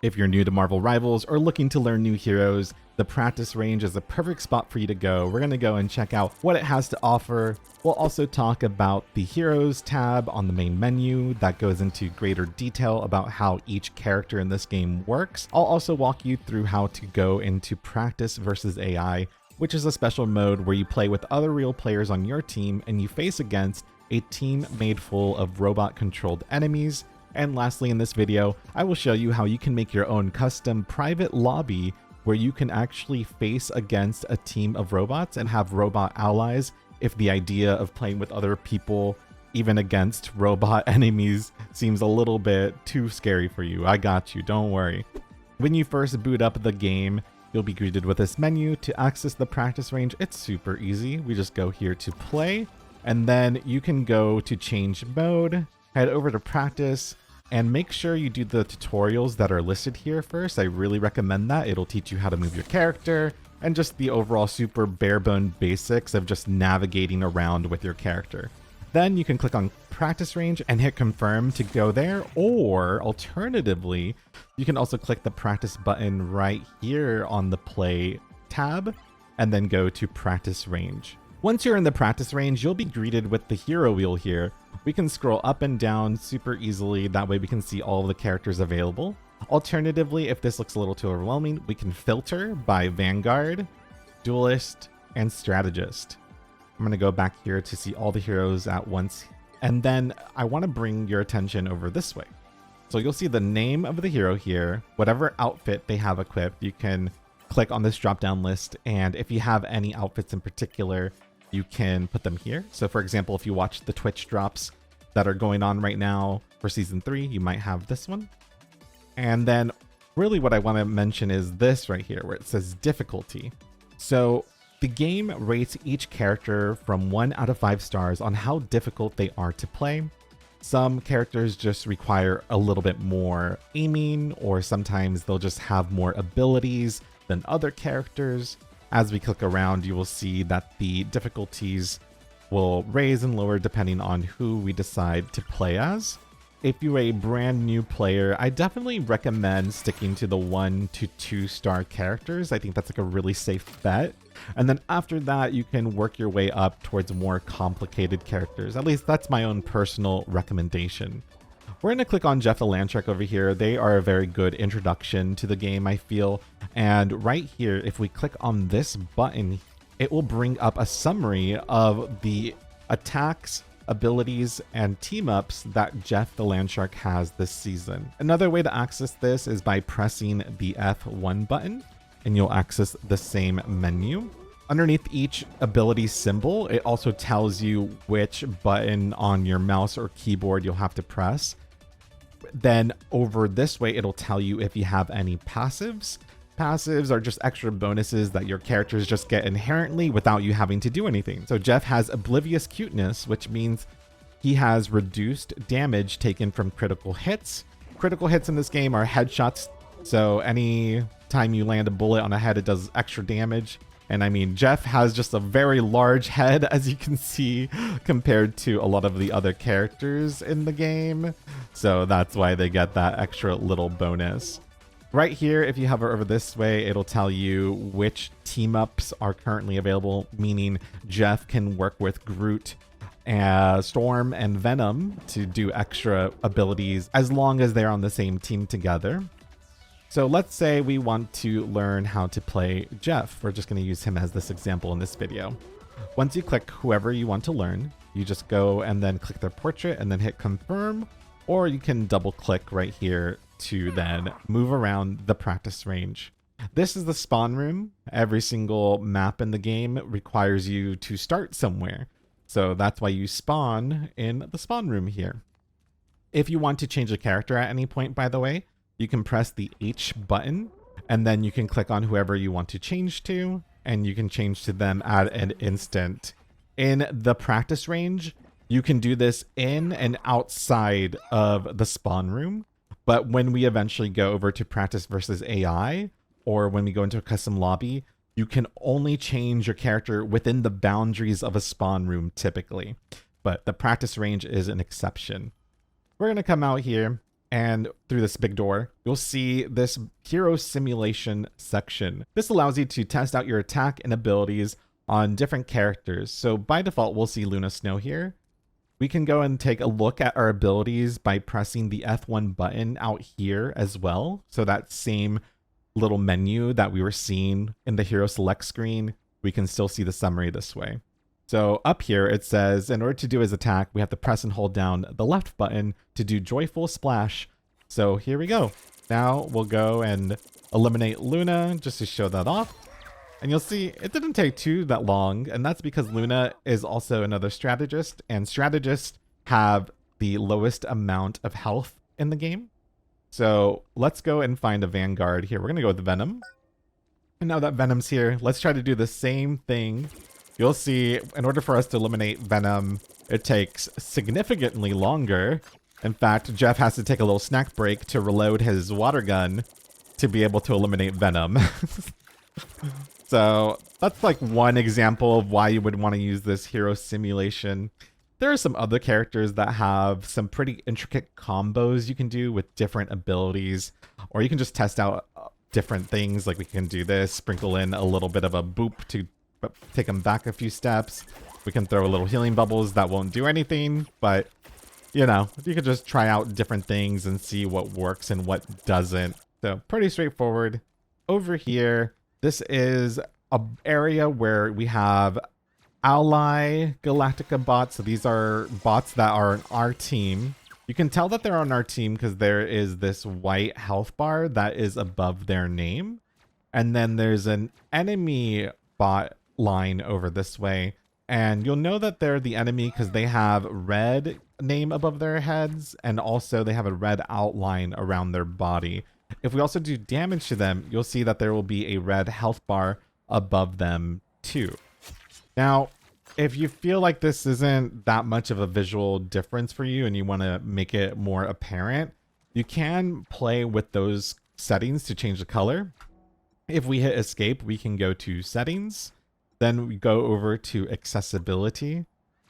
If you're new to Marvel Rivals or looking to learn new heroes, the practice range is the perfect spot for you to go. We're going to go and check out what it has to offer. We'll also talk about the Heroes tab on the main menu that goes into greater detail about how each character in this game works. I'll also walk you through how to go into Practice versus AI, which is a special mode where you play with other real players on your team and you face against a team made full of robot-controlled enemies. And lastly, in this video, I will show you how you can make your own custom private lobby where you can actually face against a team of robots and have robot allies if the idea of playing with other people, even against robot enemies, seems a little bit too scary for you. I got you, don't worry. When you first boot up the game, you'll be greeted with this menu. To access the practice range, it's super easy. We just go here to play, and then you can go to change mode, head over to practice, and make sure you do the tutorials that are listed here first. I really recommend that. It'll teach you how to move your character and just the overall super bare-bone basics of just navigating around with your character. Then you can click on practice range and hit confirm to go there, or alternatively, you can also click the practice button right here on the play tab and then go to practice range. Once you're in the practice range, you'll be greeted with the hero wheel here. We can scroll up and down super easily. That way we can see all of the characters available. Alternatively, if this looks a little too overwhelming, we can filter by Vanguard, Duelist, and Strategist. I'm going to go back here to see all the heroes at once. And then I want to bring your attention over this way. So you'll see the name of the hero here, whatever outfit they have equipped. You can click on this drop-down list, and if you have any outfits in particular, you can put them here. So for example, if you watch the Twitch drops that are going on right now for season 3, you might have this one. And then really what I want to mention is this right here where it says difficulty. So the game rates each character from 1 out of 5 stars on how difficult they are to play. Some characters just require a little bit more aiming, or sometimes they'll just have more abilities than other characters. As we click around, you will see that the difficulties will raise and lower depending on who we decide to play as. If you're a brand new player, I definitely recommend sticking to the 1 to 2 star characters. I think that's like a really safe bet. And then after that, you can work your way up towards more complicated characters. At least that's my own personal recommendation. We're going to click on Jeff the Landshark over here. They are a very good introduction to the game, I feel. And right here, if we click on this button, it will bring up a summary of the attacks, abilities, and team-ups that Jeff the Landshark has this season. Another way to access this is by pressing the F1 button, and you'll access the same menu. Underneath each ability symbol, it also tells you which button on your mouse or keyboard you'll have to press. Then over this way, it'll tell you if you have any passives. Passives are just extra bonuses that your characters just get inherently without you having to do anything. So Jeff has Oblivious Cuteness, which means he has reduced damage taken from critical hits. Critical hits in this game are headshots. So any time you land a bullet on a head, it does extra damage. And I mean, Jeff has just a very large head, as you can see, compared to a lot of the other characters in the game. So that's why they get that extra little bonus. Right here, if you hover over this way, it'll tell you which team-ups are currently available, meaning Jeff can work with Groot, Storm, and Venom to do extra abilities as long as they're on the same team together. So let's say we want to learn how to play Jeff. We're just going to use him as this example in this video. Once you click whoever you want to learn, you just go and then click their portrait and then hit confirm, or you can double click right here to then move around the practice range. This is the spawn room. Every single map in the game requires you to start somewhere. So that's why you spawn in the spawn room here. If you want to change a character at any point, by the way, you can press the H button and then you can click on whoever you want to change to, and you can change to them at an instant. In the practice range, you can do this in and outside of the spawn room. But when we eventually go over to practice versus AI, or when we go into a custom lobby, you can only change your character within the boundaries of a spawn room typically. But the practice range is an exception. We're going to come out here and through this big door, you'll see this hero simulation section. This allows you to test out your attack and abilities on different characters. So by default, we'll see Luna Snow here. We can go and take a look at our abilities by pressing the F1 button out here as well. So that same little menu that we were seeing in the hero select screen, we can still see the summary this way. So up here it says, in order to do his attack, we have to press and hold down the left button to do Joyful Splash. So here we go. Now we'll go and eliminate Luna just to show that off. And you'll see it didn't take that long, and that's because Luna is also another strategist, and strategists have the lowest amount of health in the game. So let's go and find a Vanguard here. We're going to go with Venom. And now that Venom's here, let's try to do the same thing. You'll see, in order for us to eliminate Venom, it takes significantly longer. In fact, Jeff has to take a little snack break to reload his water gun to be able to eliminate Venom. So that's like one example of why you would want to use this hero simulation. There are some other characters that have some pretty intricate combos you can do with different abilities, or you can just test out different things. Like we can do this, sprinkle in a little bit of a boop to take them back a few steps. We can throw a little healing bubbles that won't do anything, but you know, you could just try out different things and see what works and what doesn't. So pretty straightforward. Over here, this is an area where we have ally Galactica bots. So these are bots that are on our team. You can tell that they're on our team because there is this white health bar that is above their name. And then there's an enemy bot line over this way. And you'll know that they're the enemy because they have red name above their heads. And also they have a red outline around their body. If we also do damage to them, you'll see that there will be a red health bar above them too. Now, if you feel like this isn't that much of a visual difference for you and you want to make it more apparent, you can play with those settings to change the color. If we hit escape, we can go to settings, then we go over to accessibility.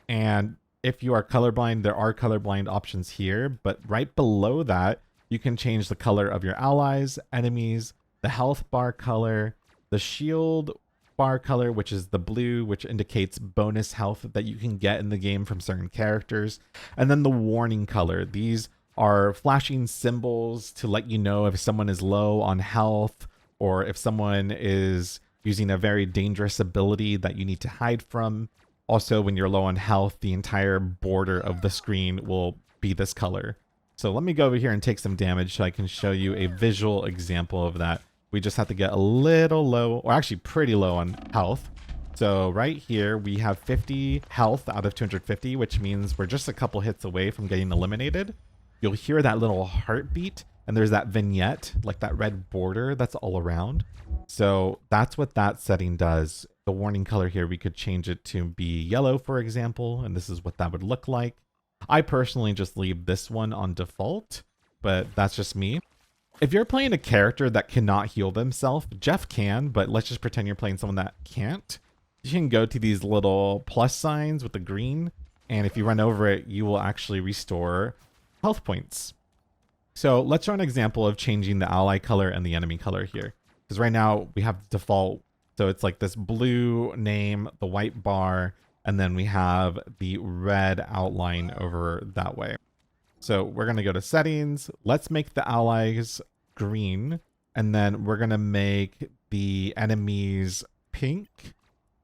And if you are colorblind, there are colorblind options here, but right below that, you can change the color of your allies, enemies, the health bar color, the shield bar color, which is the blue, which indicates bonus health that you can get in the game from certain characters, and then the warning color. These are flashing symbols to let you know if someone is low on health or if someone is using a very dangerous ability that you need to hide from. Also, when you're low on health, the entire border of the screen will be this color. So let me go over here and take some damage so I can show you a visual example of that. We just have to get a little low, or actually pretty low on health. So right here, we have 50 health out of 250, which means we're just a couple hits away from getting eliminated. You'll hear that little heartbeat, and there's that vignette, like that red border that's all around. So that's what that setting does. The warning color here, we could change it to be yellow, for example, and this is what that would look like. I personally just leave this one on default, but that's just me. If you're playing a character that cannot heal themselves, Jeff can, but let's just pretend you're playing someone that can't. You can go to these little plus signs with the green, and if you run over it, you will actually restore health points. So let's show an example of changing the ally color and the enemy color here. Because right now we have default, so it's like this blue name, the white bar, and then we have the red outline over that way. So we're going to go to settings. Let's make the allies green. And then we're going to make the enemies pink.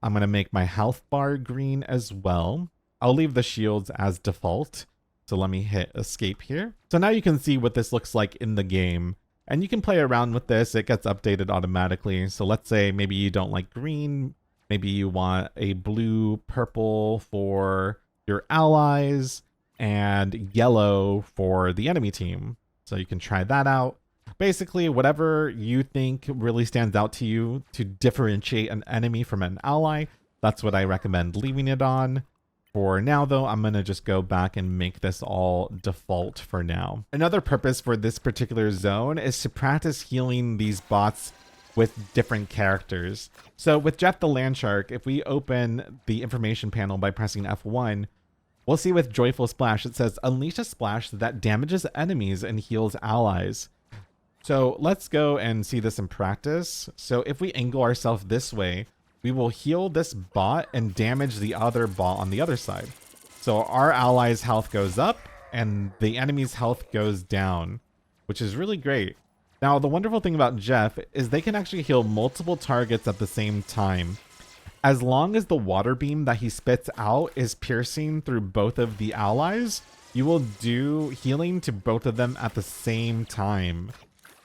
I'm going to make my health bar green as well. I'll leave the shields as default. So let me hit escape here. So now you can see what this looks like in the game. And you can play around with this. It gets updated automatically. So let's say maybe you don't like green. Maybe you want a blue, purple for your allies and yellow for the enemy team. So you can try that out. Basically, whatever you think really stands out to you to differentiate an enemy from an ally, that's what I recommend leaving it on. For now, though, I'm going to just go back and make this all default for now. Another purpose for this particular zone is to practice healing these bots with different characters. So with Jeff the Landshark, if we open the information panel by pressing F1, We'll see with Joyful Splash, it says unleash a splash that damages enemies and heals allies. So let's go and see this in practice. So if we angle ourselves this way, we will heal this bot and damage the other bot on the other side. So our allies' health goes up and the enemy's health goes down, which is really great. Now, the wonderful thing about Jeff is they can actually heal multiple targets at the same time. As long as the water beam that he spits out is piercing through both of the allies, you will do healing to both of them at the same time.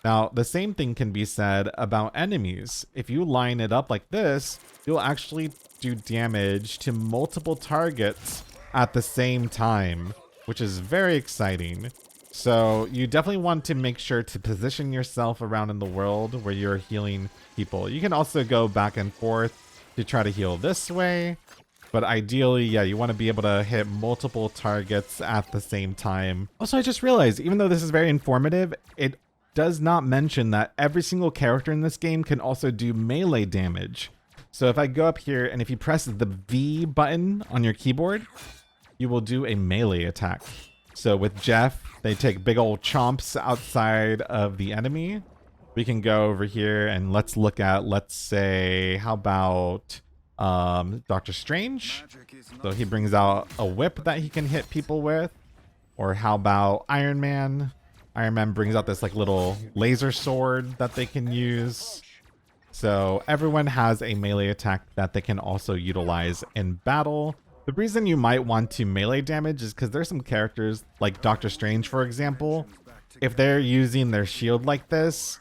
Now, the same thing can be said about enemies. If you line it up like this, you'll actually do damage to multiple targets at the same time, which is very exciting. So you definitely want to make sure to position yourself around in the world where you're healing people. You can also go back and forth to try to heal this way, but ideally, yeah, you want to be able to hit multiple targets at the same time. Also, I just realized, even though this is very informative, it does not mention that every single character in this game can also do melee damage. So if I go up here and if you press the V button on your keyboard, you will do a melee attack. So with Jeff, they take big old chomps outside of the enemy. We can go over here and let's look at, let's say, how about Doctor Strange? So he brings out a whip that he can hit people with. Or how about Iron Man? Iron Man brings out this like little laser sword that they can use. So everyone has a melee attack that they can also utilize in battle. The reason you might want to melee damage is because there's some characters like Doctor Strange, for example. If they're using their shield like this,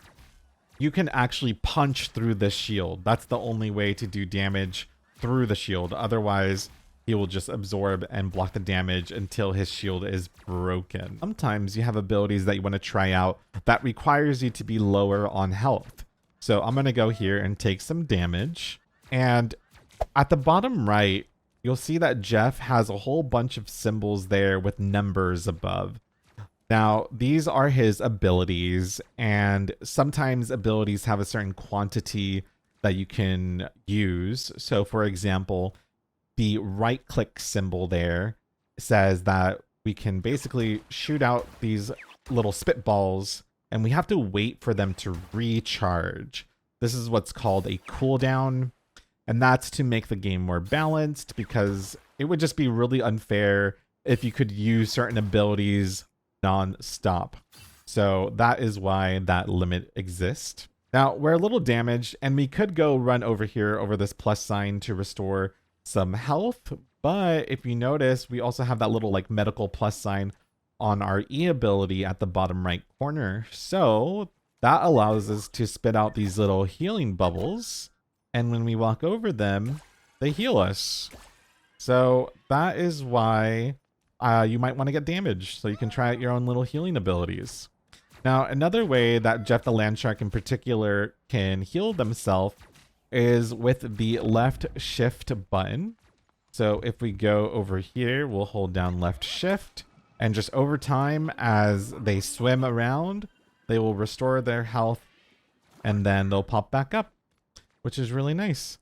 you can actually punch through the shield. That's the only way to do damage through the shield. Otherwise, he will just absorb and block the damage until his shield is broken. Sometimes you have abilities that you want to try out that requires you to be lower on health. So I'm going to go here and take some damage. And at the bottom right, you'll see that Jeff has a whole bunch of symbols there with numbers above. Now, these are his abilities, and sometimes abilities have a certain quantity that you can use. So, for example, the right-click symbol there says that we can basically shoot out these little spitballs, and we have to wait for them to recharge. This is what's called a cooldown, and that's to make the game more balanced, because it would just be really unfair if you could use certain abilities non-stop. So that is why that limit exists. Now, we're a little damaged, and we could go run over here over this plus sign to restore some health. But if you notice, we also have that little like medical plus sign on our E ability at the bottom right corner. So that allows us to spit out these little healing bubbles. And when we walk over them, they heal us. So that is why you might want to get damaged, so you can try out your own little healing abilities. Now, another way that Jeff the Landshark in particular can heal themselves is with the left shift button. So if we go over here, we'll hold down left shift, and just over time as they swim around, they will restore their health, and then they'll pop back up, which is really nice.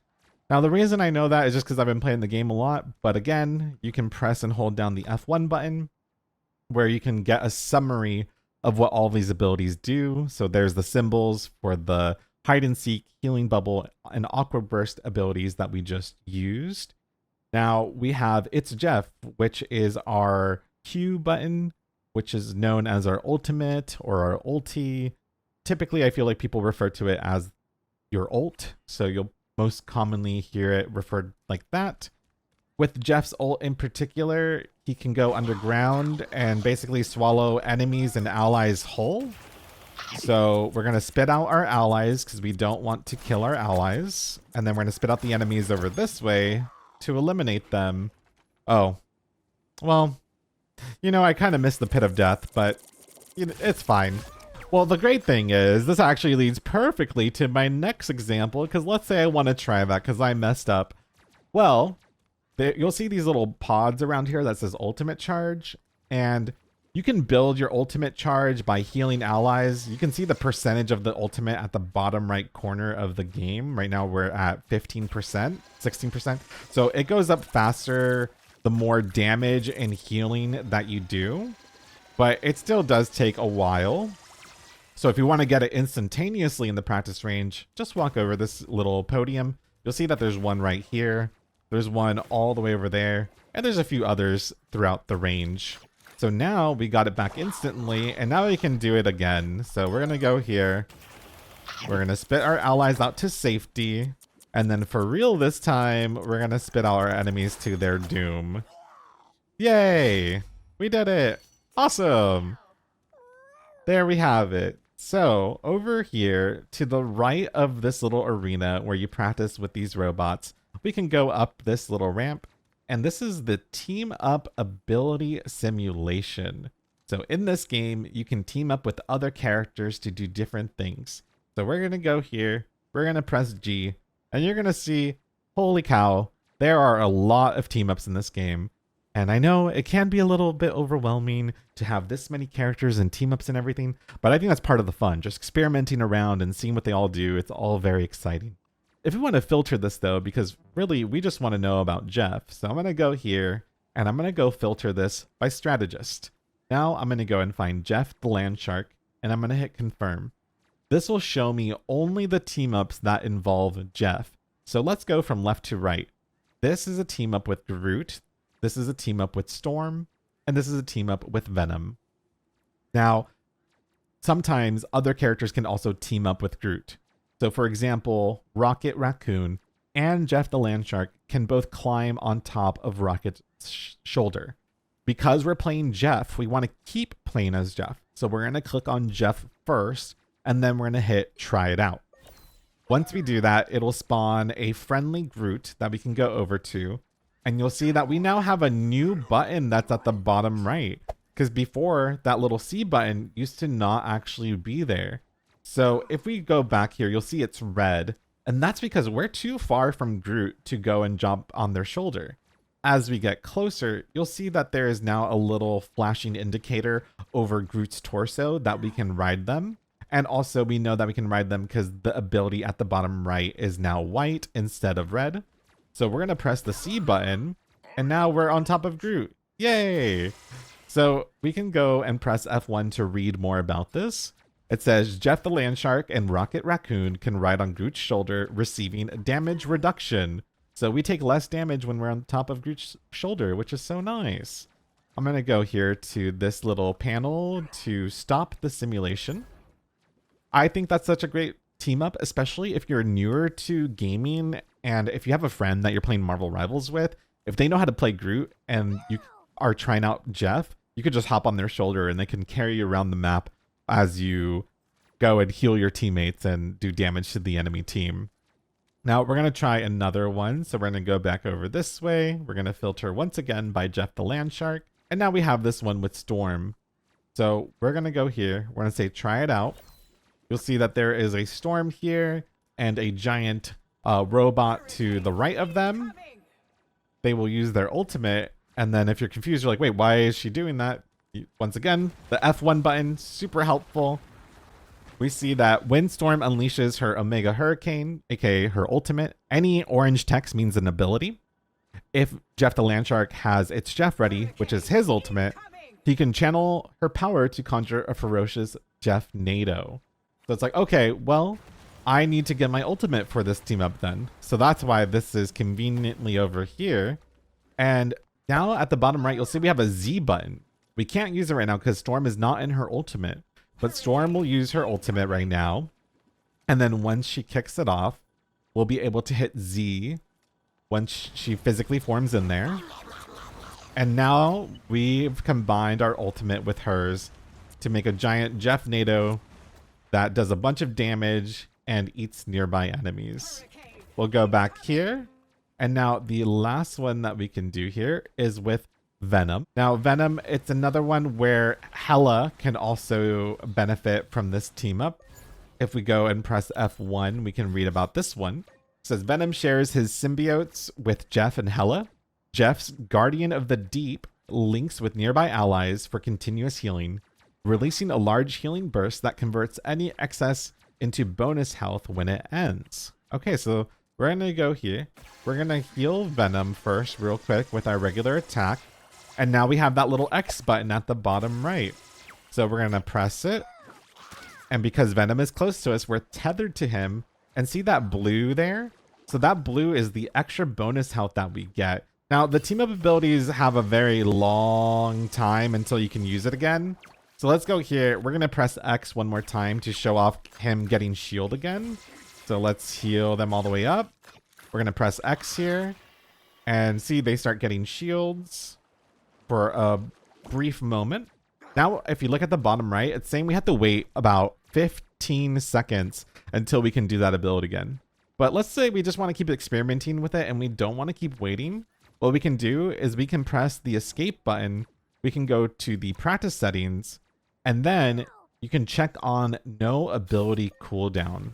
Now, the reason I know that is just because I've been playing the game a lot, but again, you can press and hold down the F1 button where you can get a summary of what all these abilities do. So there's the symbols for the hide and seek, healing bubble, and aqua burst abilities that we just used. Now we have It's Jeff, which is our Q button, which is known as our ultimate or our ulti. Typically, I feel like people refer to it as your ult. So you'll most commonly hear it referred like that. With Jeff's ult in particular, he can go underground and basically swallow enemies and allies whole. So we're going to spit out our allies because we don't want to kill our allies. And then we're going to spit out the enemies over this way to eliminate them. Oh, well, you know, I kind of missed the pit of death, but you know, it's fine. Well, the great thing is this actually leads perfectly to my next example, because let's say I want to try that because I messed up. Well, you'll see these little pods around here that says ultimate charge, and you can build your ultimate charge by healing allies. You can see the percentage of the ultimate at the bottom right corner of the game. Right now we're at 15%, 16%. So it goes up faster the more damage and healing that you do, but it still does take a while. So if you want to get it instantaneously in the practice range, just walk over this little podium. You'll see that there's one right here. There's one all the way over there. And there's a few others throughout the range. So now we got it back instantly, and now we can do it again. So we're going to go here. We're going to spit our allies out to safety. And then for real this time, we're going to spit out our enemies to their doom. Yay! We did it! Awesome! There we have it. So over here to the right of this little arena where you practice with these robots, we can go up this little ramp, and this is the team up ability simulation. So in this game, you can team up with other characters to do different things. So we're going to go here, we're going to press G, and you're going to see, holy cow, there are a lot of team ups in this game. And I know it can be a little bit overwhelming to have this many characters and team ups and everything, but I think that's part of the fun, just experimenting around and seeing what they all do. It's all very exciting. If we want to filter this though, because really we just want to know about Jeff, so I'm going to go here and I'm going to go filter this by strategist. Now I'm going to go and find Jeff the Land Shark, and I'm going to hit confirm. This will show me only the team ups that involve Jeff. So let's go from left to right. This is a team up with Groot. This is a team up with Storm, and this is a team up with Venom. Now, sometimes other characters can also team up with Groot. So for example, Rocket Raccoon and Jeff the Land Shark can both climb on top of Rocket's shoulder. Because we're playing Jeff, we want to keep playing as Jeff. So we're going to click on Jeff first, and then we're going to hit try it out. Once we do that, it'll spawn a friendly Groot that we can go over to. And you'll see that we now have a new button that's at the bottom right. Because before, that little C button used to not actually be there. So if we go back here, you'll see it's red. And that's because we're too far from Groot to go and jump on their shoulder. As we get closer, you'll see that there is now a little flashing indicator over Groot's torso that we can ride them. And also we know that we can ride them because the ability at the bottom right is now white instead of red. So we're going to press the C button, and now we're on top of Groot. Yay! So we can go and press F1 to read more about this. It says, Jeff the Land Shark and Rocket Raccoon can ride on Groot's shoulder, receiving damage reduction. So we take less damage when we're on top of Groot's shoulder, which is so nice. I'm going to go here to this little panel to stop the simulation. I think that's such a great team up, especially if you're newer to gaming and if you have a friend that you're playing Marvel Rivals with. If they know how to play Groot and you are trying out Jeff, you could just hop on their shoulder and they can carry you around the map as you go and heal your teammates and do damage to the enemy team. Now we're going to try another one. So we're going to go back over this way. We're going to filter once again by Jeff the Land Shark. And now we have this one with Storm. So we're going to go here. We're going to say try it out. You'll see that there is a Storm here and a giant robot to the right of them. They will use their ultimate. And then if you're confused, you're like, wait, why is she doing that? Once again, the F1 button, super helpful. We see that when Storm unleashes her Omega Hurricane, aka her ultimate, any orange text means an ability. If Jeff the Land Shark has its Jeff ready, which is his ultimate, he can channel her power to conjure a ferocious Jeff Nado. So it's like, okay, well, I need to get my ultimate for this team up then. So that's why this is conveniently over here. And now at the bottom right, you'll see we have a Z button. We can't use it right now because Storm is not in her ultimate. But Storm will use her ultimate right now. And then once she kicks it off, we'll be able to hit Z once she physically forms in there. And now we've combined our ultimate with hers to make a giant Jeff Nado that does a bunch of damage and eats nearby enemies. We'll go back here. And now the last one that we can do here is with Venom. Now Venom, it's another one where Hela can also benefit from this team up. If we go and press F1, we can read about this one. It says Venom shares his symbiotes with Jeff and Hela. Jeff's Guardian of the Deep links with nearby allies for continuous healing, releasing a large healing burst that converts any excess into bonus health when it ends. Okay, so we're going to go here. We're going to heal Venom first real quick with our regular attack. And now we have that little X button at the bottom right. So we're going to press it. And because Venom is close to us, we're tethered to him. And see that blue there? So that blue is the extra bonus health that we get. Now, the team up abilities have a very long time until you can use it again. So let's go here. We're going to press X one more time to show off him getting shield again. So let's heal them all the way up. We're going to press X here. And see, they start getting shields for a brief moment. Now, if you look at the bottom right, it's saying we have to wait about 15 seconds until we can do that ability again. But let's say we just want to keep experimenting with it and we don't want to keep waiting. What we can do is we can press the escape button. We can go to the practice settings and then you can check on no ability cooldown.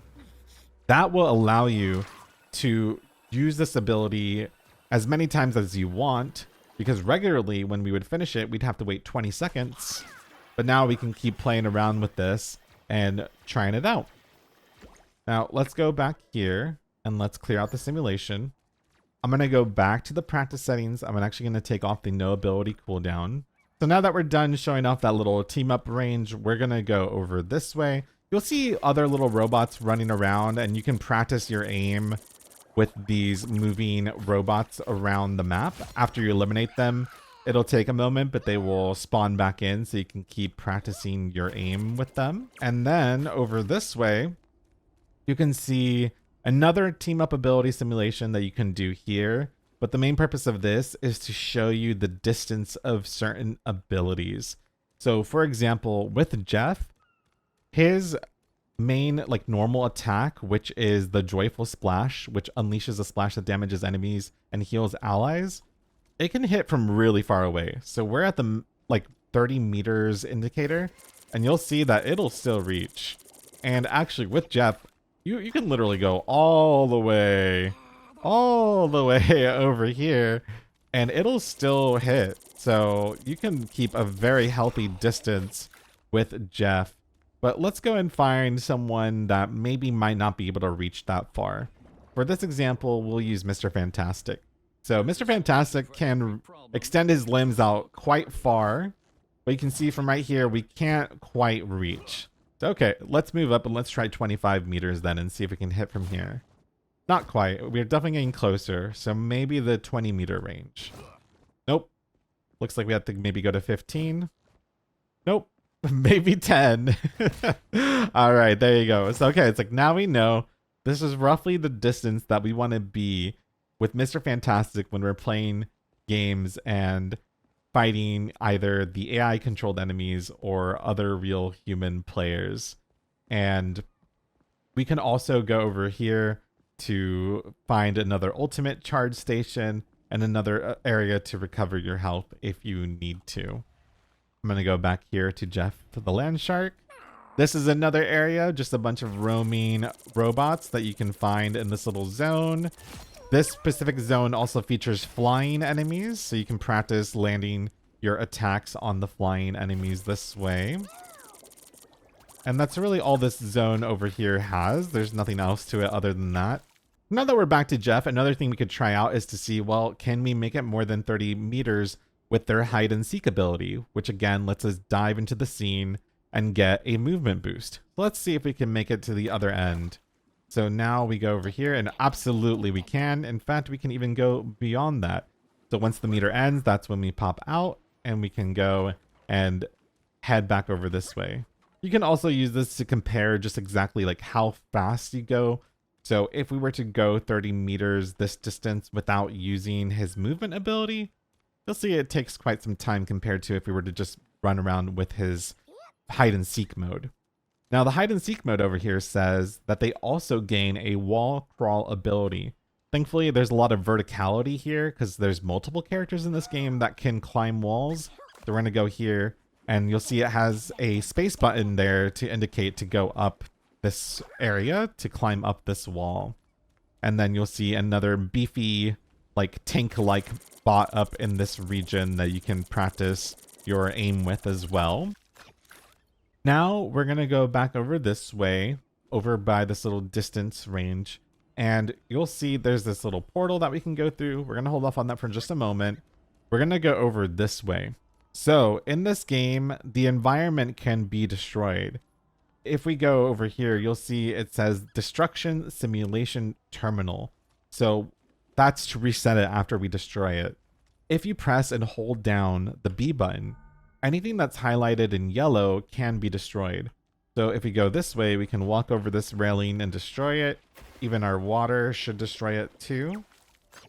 That will allow you to use this ability as many times as you want, because regularly when we would finish it, we'd have to wait 20 seconds. But now we can keep playing around with this and trying it out. Now let's go back here and let's clear out the simulation. I'm going to go back to the practice settings. I'm actually going to take off the no ability cooldown. So now that we're done showing off that little team up range, we're going to go over this way. You'll see other little robots running around and you can practice your aim with these moving robots around the map. After you eliminate them, it'll take a moment, but they will spawn back in so you can keep practicing your aim with them. And then over this way, you can see another team up ability simulation that you can do here. But the main purpose of this is to show you the distance of certain abilities. So for example, with Jeff, his main like normal attack, which is the Joyful Splash, which unleashes a splash that damages enemies and heals allies, it can hit from really far away. So we're at the like 30 meters indicator and you'll see that it'll still reach. And actually with Jeff, you can literally go all the way over here and it'll still hit. So you can keep a very healthy distance with Jeff. But let's go and find someone that maybe might not be able to reach that far. For this example, we'll use Mr. Fantastic. So Mr. Fantastic can extend his limbs out quite far, but you can see from right here, we can't quite reach. So, okay, let's move up and let's try 25 meters then and see if we can hit from here. Not quite. We're definitely getting closer. So maybe the 20 meter range. Nope. Looks like we have to maybe go to 15. Nope. Maybe 10. All right, there you go. So, okay, it's like now we know this is roughly the distance that we want to be with Mr. Fantastic when we're playing games and fighting either the AI controlled enemies or other real human players. And we can also go over here to find another ultimate charge station and another area to recover your health if you need to. I'm going to go back here to Jeff to the land shark. This is another area, just a bunch of roaming robots that you can find in this little zone. This specific zone also features flying enemies, so you can practice landing your attacks on the flying enemies this way. And that's really all this zone over here has. There's nothing else to it other than that. Now that we're back to Jeff, another thing we could try out is to see, well, can we make it more than 30 meters with their hide and seek ability, which again lets us dive into the scene and get a movement boost. Let's see if we can make it to the other end. So now we go over here and absolutely we can. In fact, we can even go beyond that. So once the meter ends, that's when we pop out and we can go and head back over this way. You can also use this to compare just exactly like how fast you go. So if we were to go 30 meters this distance without using his movement ability, you'll see it takes quite some time compared to if we were to just run around with his hide and seek mode. Now the hide and seek mode over here says that they also gain a wall crawl ability. Thankfully, there's a lot of verticality here because there's multiple characters in this game that can climb walls. So we're going to go here and you'll see it has a space button there to indicate to go up this area to climb up this wall. And then you'll see another beefy, like tank-like bot up in this region that you can practice your aim with as well. Now we're going to go back over this way, over by this little distance range. And you'll see there's this little portal that we can go through. We're going to hold off on that for just a moment. We're going to go over this way. So in this game, the environment can be destroyed. If we go over here, you'll see it says Destruction Simulation Terminal. So that's to reset it after we destroy it. If you press and hold down the B button, anything that's highlighted in yellow can be destroyed. So if we go this way, we can walk over this railing and destroy it. Even our water should destroy it too.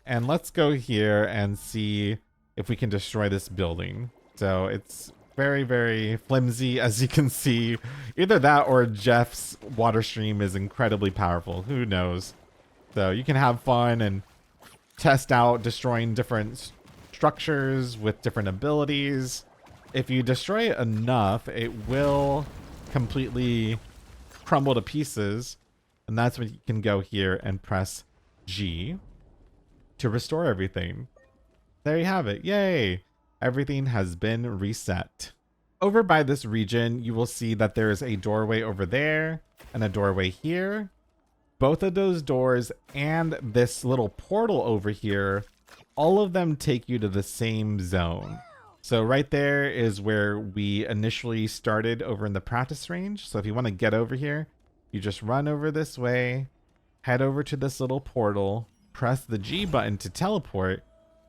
And let's go here and see if we can destroy this building. So it's very, very flimsy, as you can see. Either that or Jeff's water stream is incredibly powerful. Who knows? So you can have fun and test out destroying different structures with different abilities. If you destroy it enough, it will completely crumble to pieces. And that's when you can go here and press G to restore everything. There you have it. Yay! Everything has been reset. Over by this region, you will see that there is a doorway over there and a doorway here. Both of those doors and this little portal over here, all of them take you to the same zone. So right there is where we initially started over in the practice range. So if you want to get over here, you just run over this way, head over to this little portal, press the G button to teleport,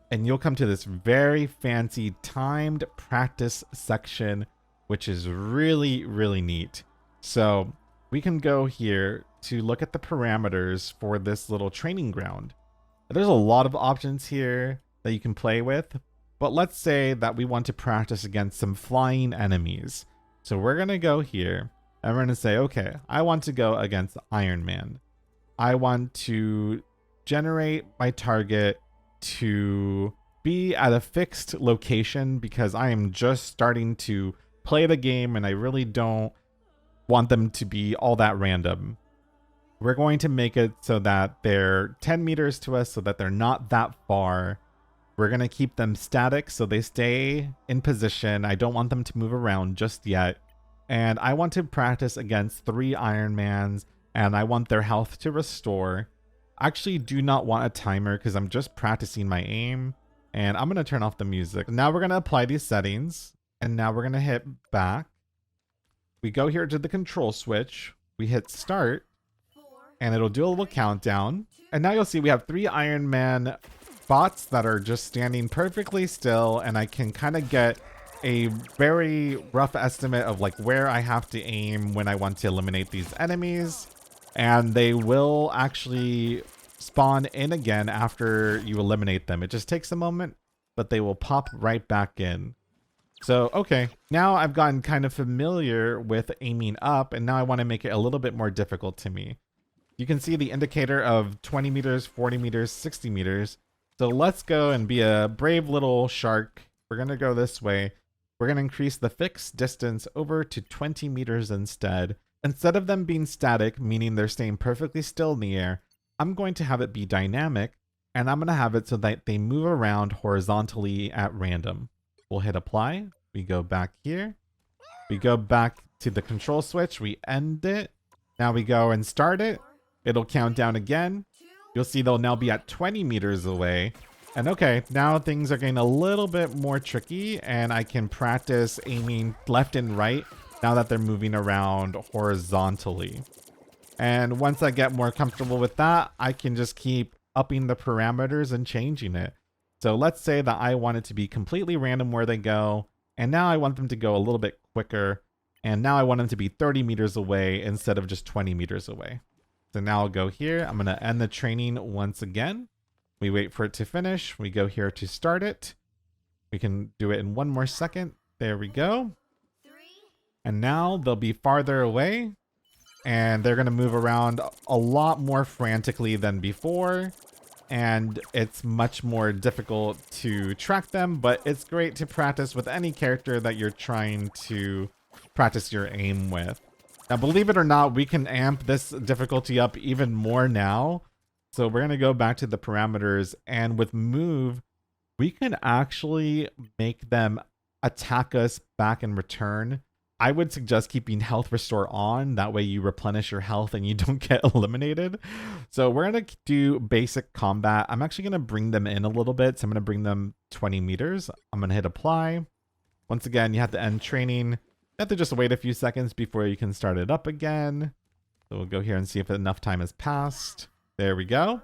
and you'll come to this very fancy timed practice section, which is really, really neat. So we can go here to look at the parameters for this little training ground. There's a lot of options here that you can play with, but let's say that we want to practice against some flying enemies. So we're going to go here and we're going to say, okay, I want to go against Iron Man. I want to generate my target to be at a fixed location because I am just starting to play the game and I really don't want them to be all that random. We're going to make it so that they're 10 meters to us so that they're not that far. We're going to keep them static so they stay in position. I don't want them to move around just yet. And I want to practice against 3 Iron Mans and I want their health to restore. I actually do not want a timer because I'm just practicing my aim. And I'm going to turn off the music. Now we're going to apply these settings. And now we're going to hit back. We go here to the control switch. We hit start. And it'll do a little countdown. And now you'll see we have 3 Iron Man bots that are just standing perfectly still. And I can kind of get a very rough estimate of like where I have to aim when I want to eliminate these enemies. And they will actually spawn in again after you eliminate them. It just takes a moment, but they will pop right back in. So, okay, now I've gotten kind of familiar with aiming up, and now I want to make it a little bit more difficult to me. You can see the indicator of 20 meters, 40 meters, 60 meters. So let's go and be a brave little shark. We're going to go this way. We're going to increase the fixed distance over to 20 meters instead. Instead of them being static, meaning they're staying perfectly still in the air, I'm going to have it be dynamic, and I'm going to have it so that they move around horizontally at random. We'll hit apply. We go back here. We go back to the control switch. We end it. Now we go and start it. It'll count down again. You'll see they'll now be at 20 meters away. And okay, now things are getting a little bit more tricky, and I can practice aiming left and right now that they're moving around horizontally. And once I get more comfortable with that, I can just keep upping the parameters and changing it. So let's say that I want it to be completely random where they go, and now I want them to go a little bit quicker, and now I want them to be 30 meters away instead of just 20 meters away. So now I'll go here. I'm going to end the training once again. We wait for it to finish. We go here to start it. We can do it in one more second. There we go. And now they'll be farther away, and they're going to move around a lot more frantically than before. And it's much more difficult to track them, but it's great to practice with any character that you're trying to practice your aim with. Now, believe it or not, we can amp this difficulty up even more now. So we're going to go back to the parameters, and with move, we can actually make them attack us back in return. I would suggest keeping health restore on. That way you replenish your health and you don't get eliminated. So we're going to do basic combat. I'm actually going to bring them in a little bit. So I'm going to bring them 20 meters. I'm going to hit apply. Once again, you have to end training. You have to just wait a few seconds before you can start it up again. So we'll go here and see if enough time has passed. There we go.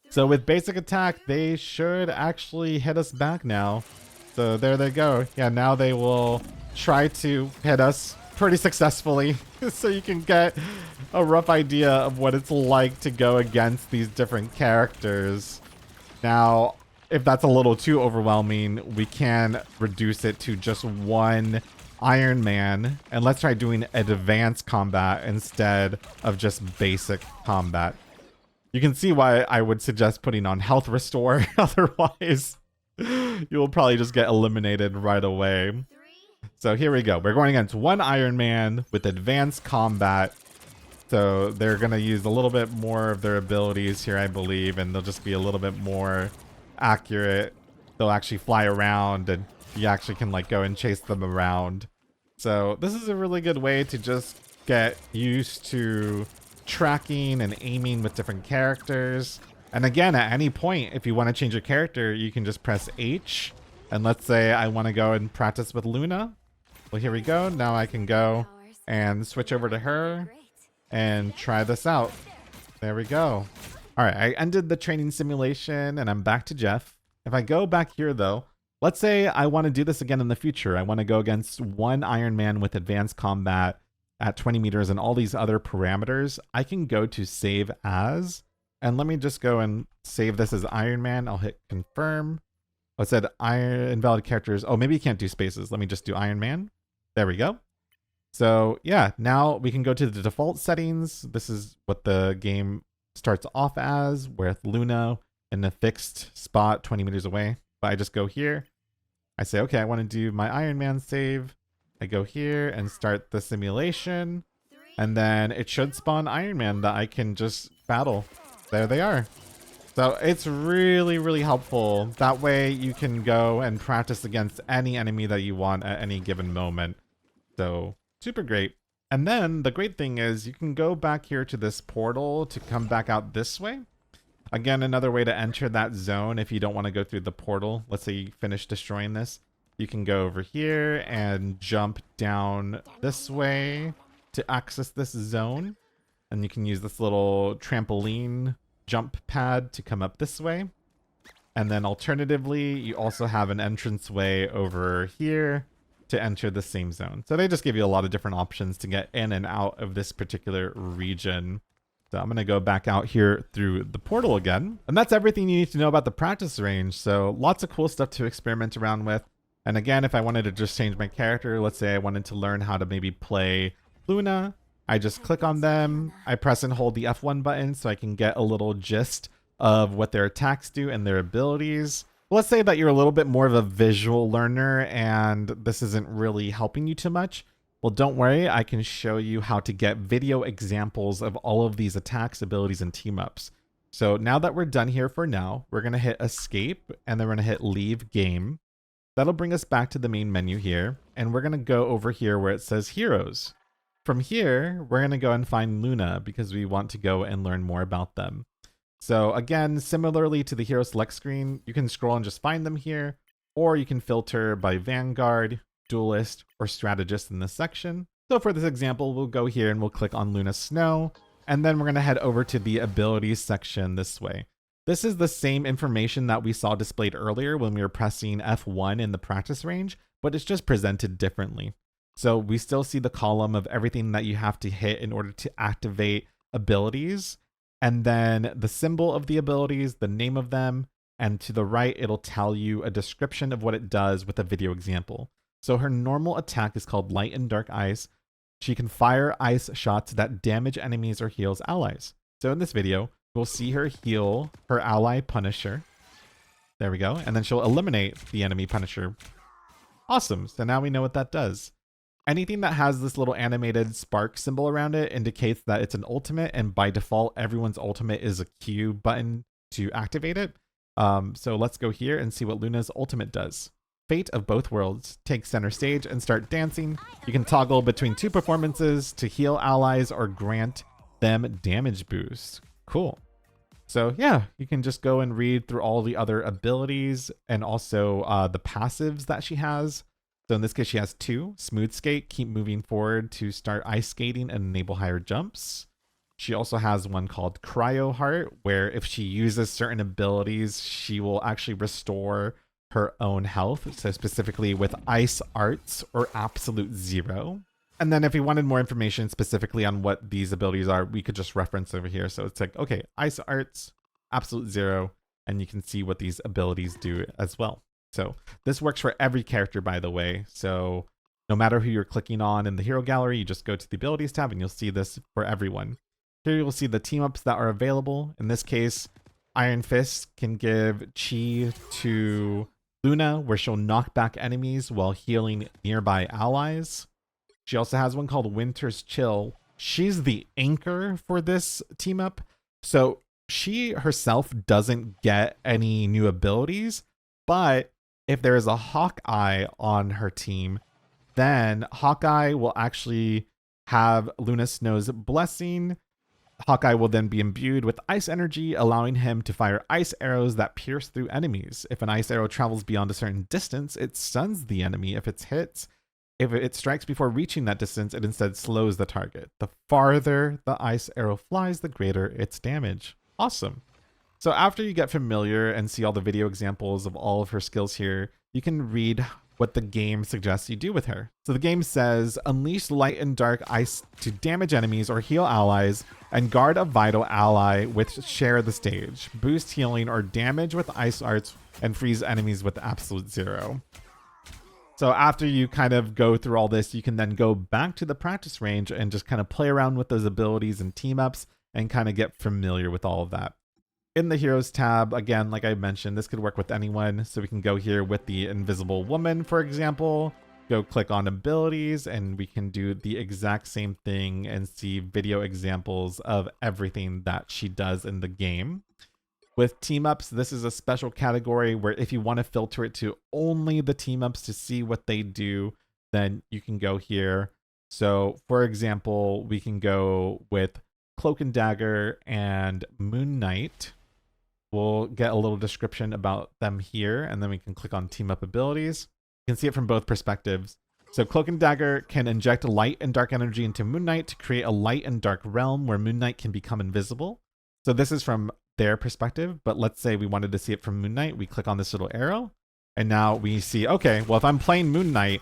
So with basic attack, they should actually hit us back now. So there they go. Yeah, now they will try to hit us pretty successfully. So you can get a rough idea of what it's like to go against these different characters. Now, if that's a little too overwhelming, we can reduce it to just one Iron Man. And let's try doing advanced combat instead of just basic combat. You can see why I would suggest putting on health restore. Otherwise, you will probably just get eliminated right away. So here we go. We're going against one Iron Man with advanced combat. So they're going to use a little bit more of their abilities here, I believe, and they'll just be a little bit more accurate. They'll actually fly around and you actually can like go and chase them around. So this is a really good way to just get used to tracking and aiming with different characters. And again, at any point, if you want to change your character, you can just press H. And let's say I want to go and practice with Luna. Well, here we go. Now I can go and switch over to her and try this out. There we go. All right, I ended the training simulation and I'm back to Jeff. If I go back here though, let's say I want to do this again in the future. I want to go against one Iron Man with advanced combat at 20 meters and all these other parameters. I can go to save as, and let me just go and save this as Iron Man. I'll hit confirm. Oh, it said invalid characters. Oh, maybe you can't do spaces. Let me just do Iron Man. There we go. So yeah, now we can go to the default settings. This is what the game starts off as, with Luna in a fixed spot 20 meters away. But I just go here. I say, okay, I want to do my Iron Man save. I go here and start the simulation. And then it should spawn Iron Man that I can just battle. There they are. So it's really, really helpful. That way you can go and practice against any enemy that you want at any given moment. So super great. And then the great thing is you can go back here to this portal to come back out this way. Again, another way to enter that zone if you don't want to go through the portal. Let's say you finish destroying this. You can go over here and jump down this way to access this zone. And you can use this little trampoline jump pad to come up this way. And then alternatively, you also have an entranceway over here to enter the same zone. So they just give you a lot of different options to get in and out of this particular region. So I'm going to go back out here through the portal again. And that's everything you need to know about the practice range. So lots of cool stuff to experiment around with. And again, if I wanted to just change my character, let's say I wanted to learn how to maybe play Luna, I just click on them, I press and hold the F1 button so I can get a little gist of what their attacks do and their abilities. Let's say that you're a little bit more of a visual learner and this isn't really helping you too much. Well, don't worry, I can show you how to get video examples of all of these attacks, abilities, and team-ups. So now that we're done here for now, we're going to hit escape and then we're going to hit leave game. That'll bring us back to the main menu here, and we're going to go over here where it says heroes. From here, we're going to go and find Luna because we want to go and learn more about them. So again, similarly to the hero select screen, you can scroll and just find them here, or you can filter by Vanguard, Duelist, or Strategist in this section. So for this example, we'll go here and we'll click on Luna Snow, and then we're going to head over to the abilities section this way. This is the same information that we saw displayed earlier when we were pressing F1 in the practice range, but it's just presented differently. So we still see the column of everything that you have to hit in order to activate abilities, and then the symbol of the abilities, the name of them, and to the right, it'll tell you a description of what it does with a video example. So her normal attack is called Light and Dark Ice. She can fire ice shots that damage enemies or heals allies. So in this video, we'll see her heal her ally Punisher. There we go. And then she'll eliminate the enemy Punisher. Awesome. So now we know what that does. Anything that has this little animated spark symbol around it indicates that it's an ultimate, and by default, everyone's ultimate is a Q button to activate it. So let's go here and see what Luna's ultimate does. fate of both worlds. Take center stage and start dancing. You can toggle between 2 performances to heal allies or grant them damage boost. Cool. So yeah, you can just go and read through all the other abilities and also the passives that she has. So in this case, she has 2. Smooth skate, keep moving forward to start ice skating and enable higher jumps. She also has one called Cryo Heart, where if she uses certain abilities, she will actually restore her own health. So specifically with Ice Arts or Absolute Zero. And then if we wanted more information specifically on what these abilities are, we could just reference over here. So it's like, okay, Ice Arts, Absolute Zero, and you can see what these abilities do as well. So this works for every character, by the way. So no matter who you're clicking on in the hero gallery, you just go to the abilities tab and you'll see this for everyone. Here you'll see the team ups that are available. In this case, Iron Fist can give Chi to Luna, where she'll knock back enemies while healing nearby allies. She also has one called Winter's Chill. She's the anchor for this team up. So she herself doesn't get any new abilities, but if there is a Hawkeye on her team, then Hawkeye will actually have Luna Snow's blessing. Hawkeye will then be imbued with ice energy, allowing him to fire ice arrows that pierce through enemies. If an ice arrow travels beyond a certain distance, it stuns the enemy if it's hit. If it strikes before reaching that distance, it instead slows the target. The farther the ice arrow flies, the greater its damage. Awesome. So after you get familiar and see all the video examples of all of her skills here, you can read what the game suggests you do with her. So the game says, unleash light and dark ice to damage enemies or heal allies, and guard a vital ally with share the stage. Boost healing or damage with ice arts, and freeze enemies with absolute zero. So after you kind of go through all this, you can then go back to the practice range and just kind of play around with those abilities and team ups and kind of get familiar with all of that. In the Heroes tab, again, like I mentioned, this could work with anyone. So we can go here with the Invisible Woman, for example, go click on abilities, and we can do the exact same thing and see video examples of everything that she does in the game. With team ups, this is a special category where if you want to filter it to only the team ups to see what they do, then you can go here. So for example, we can go with Cloak and Dagger and Moon Knight. We'll get a little description about them here, and then we can click on team up abilities. You can see it from both perspectives. So Cloak and Dagger can inject light and dark energy into Moon Knight to create a light and dark realm where Moon Knight can become invisible. So this is from their perspective, but let's say we wanted to see it from Moon Knight. We click on this little arrow, and now we see, okay, well, if I'm playing Moon Knight,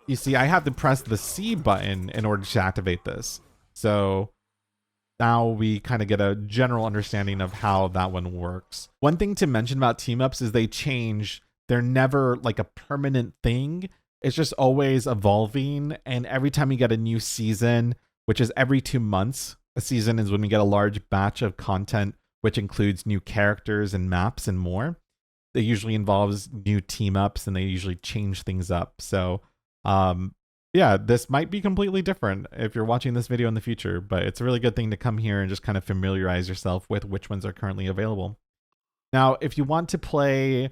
you see I have to press the C button in order to activate this. So now we kind of get a general understanding of how that one works. One thing to mention about team ups is they change. They're never like a permanent thing. It's just always evolving. And every time you get a new season, which is every 2 months, a season is when we get a large batch of content, which includes new characters and maps and more. It usually involves new team ups, and they usually change things up. So, yeah, this might be completely different if you're watching this video in the future, but it's a really good thing to come here and just kind of familiarize yourself with which ones are currently available. Now, if you want to play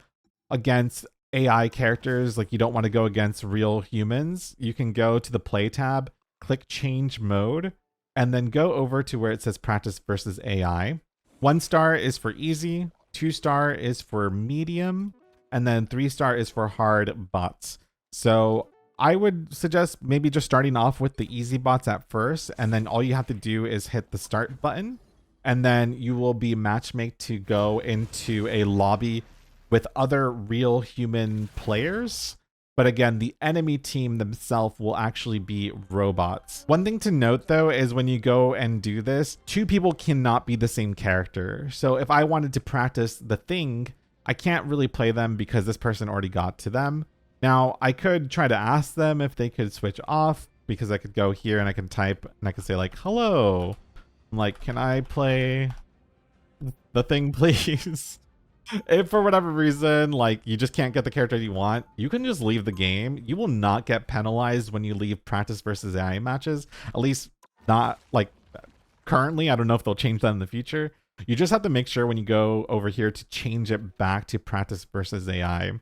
against AI characters, like you don't want to go against real humans, you can go to the play tab, click change mode, and then go over to where it says practice versus AI. 1 star is for easy, 2 star is for medium, and then 3 star is for hard bots. So I would suggest maybe just starting off with the easy bots at first, and then all you have to do is hit the start button, and then you will be matchmaked to go into a lobby with other real human players. But again, the enemy team themselves will actually be robots. One thing to note though is when you go and do this, 2 people cannot be the same character. So if I wanted to practice the Thing, I can't really play them because this person already got to them. Now, I could try to ask them if they could switch off, because I could go here and I can type and I could say like, hello. I'm like, can I play the Thing, please? If for whatever reason, like you just can't get the character you want, you can just leave the game. You will not get penalized when you leave practice versus AI matches. At least not like currently. I don't know if they'll change that in the future. You just have to make sure when you go over here to change it back to practice versus AI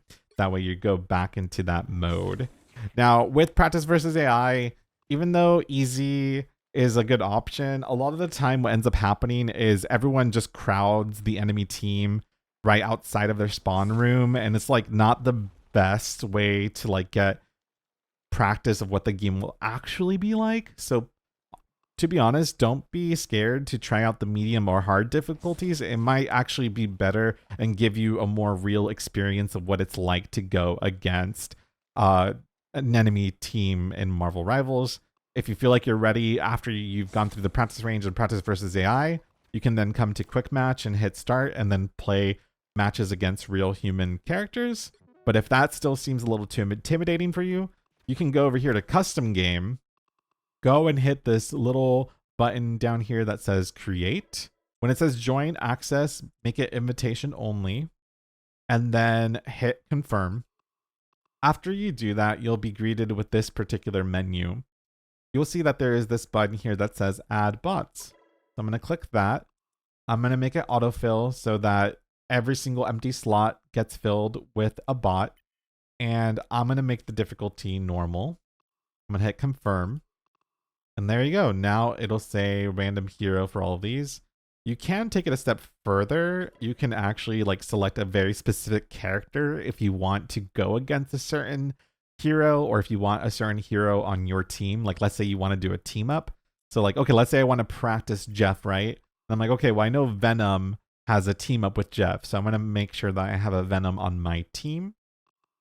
That way you go back into that mode. Now, with practice versus AI, even though easy is a good option, a lot of the time what ends up happening is everyone just crowds the enemy team right outside of their spawn room, and it's like not the best way to like get practice of what the game will actually be like. So to be honest, don't be scared to try out the medium or hard difficulties. It might actually be better and give you a more real experience of what it's like to go against an enemy team in Marvel Rivals. If you feel like you're ready after you've gone through the practice range and practice versus AI, you can then come to quick match and hit start and then play matches against real human characters. But if that still seems a little too intimidating for you, you can go over here to custom game, go and hit this little button down here that says create. When it says join access, make it invitation only, and then hit confirm. After you do that, you'll be greeted with this particular menu. You'll see that there is this button here that says add bots. So I'm going to click that. I'm going to make it autofill so that every single empty slot gets filled with a bot. And I'm going to make the difficulty normal. I'm going to hit confirm. And there you go. Now it'll say random hero for all of these. You can take it a step further. You can actually like select a very specific character if you want to go against a certain hero, or if you want a certain hero on your team. Like let's say you want to do a team up. So like, okay, let's say I want to practice Jeff, right? And I'm like, okay, well I know Venom has a team up with Jeff. So I'm going to make sure that I have a Venom on my team.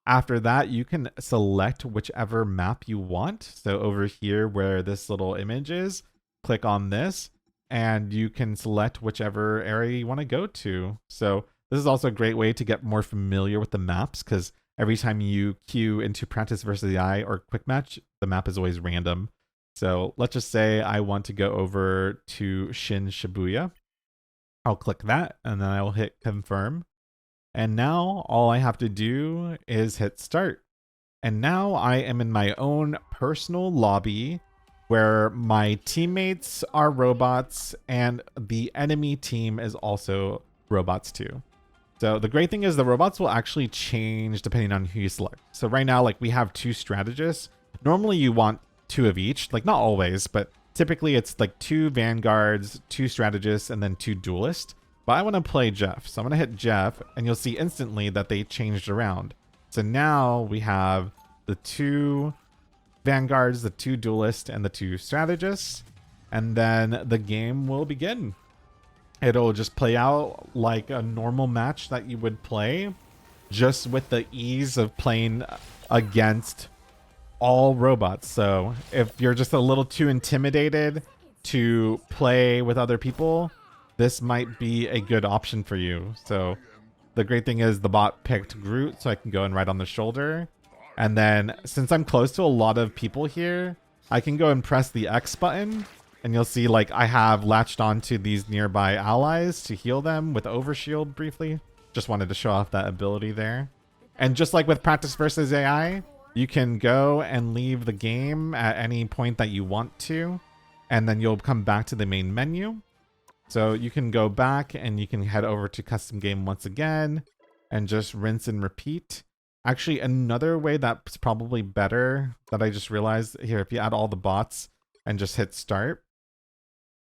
After that, you can select whichever map you want. So over here where this little image is, click on this and you can select whichever area you want to go to. So this is also a great way to get more familiar with the maps, because every time you queue into practice versus AI or quick match, the map is always random. So let's just say I want to go over to Shin Shibuya. I'll click that and then I will hit confirm. And now all I have to do is hit start. And now I am in my own personal lobby where my teammates are robots and the enemy team is also robots too. So the great thing is the robots will actually change depending on who you select. So right now, like we have 2 strategists. Normally you want 2 of each, like not always, but typically it's like 2 vanguards, 2 strategists, and then 2 duelists. But I want to play Jeff. So I'm going to hit Jeff and you'll see instantly that they changed around. So now we have the 2 vanguards, the 2 duelists, and the 2 strategists. And then the game will begin. It'll just play out like a normal match that you would play, just with the ease of playing against all robots. So if you're just a little too intimidated to play with other people, this might be a good option for you. So the great thing is the bot picked Groot, so I can go and right on the shoulder. And then since I'm close to a lot of people here, I can go and press the X button and you'll see like I have latched onto these nearby allies to heal them with overshield briefly. Just wanted to show off that ability there. And just like with practice versus AI, you can go and leave the game at any point that you want to, and then you'll come back to the main menu. So you can go back and you can head over to custom game once again and just rinse and repeat. Actually, another way that's probably better that I just realized here, if you add all the bots and just hit start,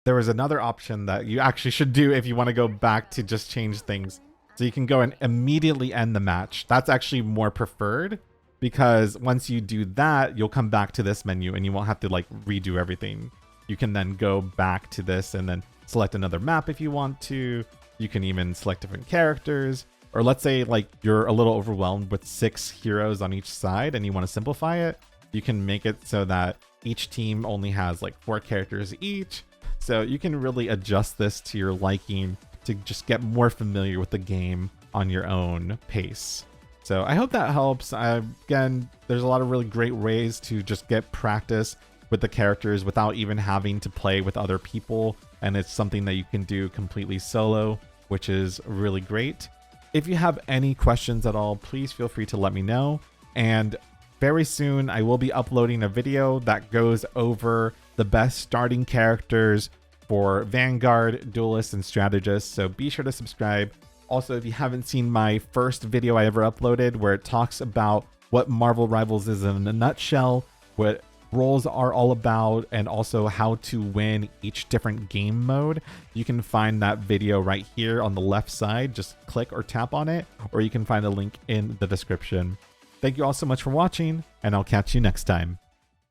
there was another option that you actually should do if you want to go back to just change things. So you can go and immediately end the match. That's actually more preferred, because once you do that, you'll come back to this menu and you won't have to like redo everything. You can then go back to this and then select another map if you want to. You can even select different characters. Or let's say like you're a little overwhelmed with 6 heroes on each side and you want to simplify it. You can make it so that each team only has like 4 characters each. So you can really adjust this to your liking to just get more familiar with the game on your own pace. So I hope that helps. Again, there's a lot of really great ways to just get practice with the characters without even having to play with other people. And it's something that you can do completely solo, which is really great. If you have any questions at all, please feel free to let me know. And very soon I will be uploading a video that goes over the best starting characters for Vanguard, Duelists, and Strategists. So be sure to subscribe Also, if you haven't seen my first video I ever uploaded where it talks about what Marvel Rivals is in a nutshell, what roles are all about, and also how to win each different game mode, you can find that video right here on the left side. Just click or tap on it, or you can find a link in the description. Thank you all so much for watching, and I'll catch you next time.